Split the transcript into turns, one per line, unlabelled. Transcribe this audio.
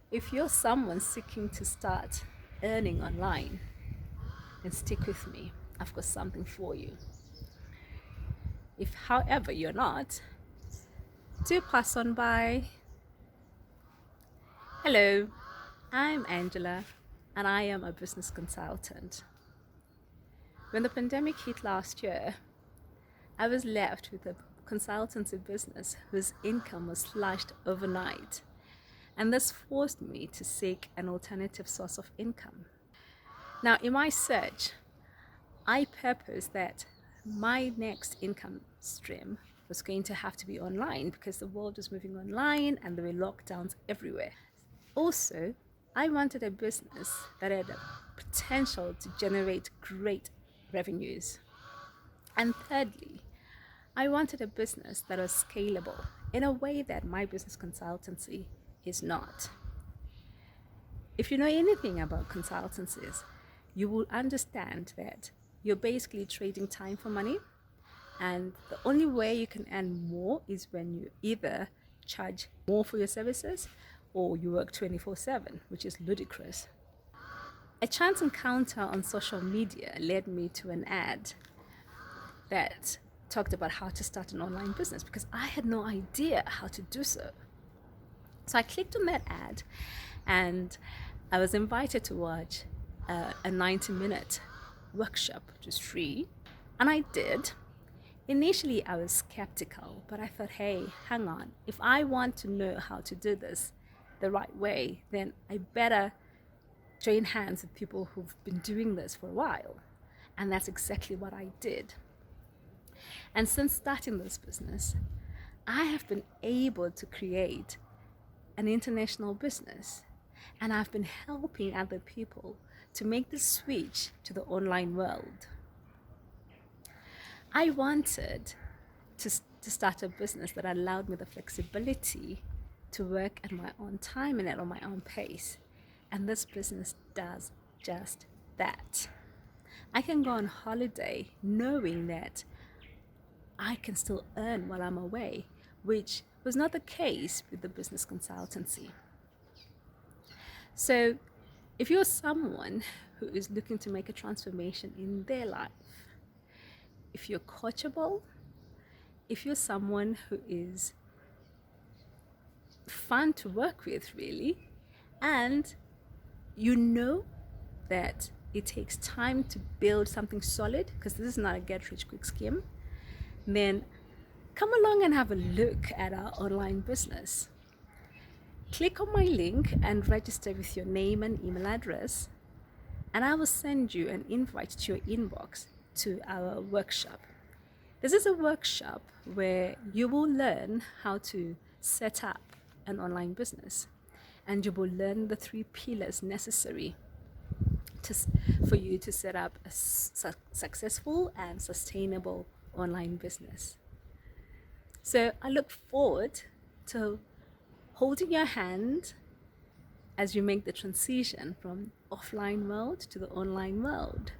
If you're someone seeking to start earning online, then stick with me. I've got something for you. If, however, you're not, do pass on by. Hello, I'm Angela, and I am a business consultant. When the pandemic hit last year, I was left with a consultancy business whose income was slashed overnight, and this forced me to seek an alternative source of income. Now, in my search, I purposed that my next income stream was going to have to be online because the world was moving online and there were lockdowns everywhere. Also, I wanted a business that had a potential to generate great revenues. And thirdly, I wanted a business that was scalable in a way that my business consultancy is not. If you know anything about consultancies, you will understand that you're basically trading time for money, and the only way you can earn more is when you either charge more for your services or you work 24/7, which is ludicrous. A chance encounter on social media led me to an ad that talked about how to start an online business because I had no idea how to do so. So I clicked on that ad and I was invited to watch a 90-minute workshop, which was free, and I did. Initially, I was skeptical, but I thought, hey, hang on. If I want to know how to do this the right way, then I better join hands with people who've been doing this for a while. And that's exactly what I did. And since starting this business, I have been able to create an international business. And I've been helping other people to make the switch to the online world. I wanted to start a business that allowed me the flexibility to work at my own time and at my own pace. And this business does just that. I can go on holiday knowing that I can still earn while I'm away, which was not the case with the business consultancy. So, if you're someone who is looking to make a transformation in their life, if you're coachable, if you're someone who is fun to work with, really, and you know that it takes time to build something solid, because this is not a get rich quick scheme, then come along and have a look at our online business. Click on my link and register with your name and email address, and I will send you an invite to your inbox to our workshop. This is a workshop where you will learn how to set up an online business, and you will learn the 3 pillars necessary for you to set up a successful and sustainable online business. So I look forward to holding your hand as you make the transition from offline world to the online world.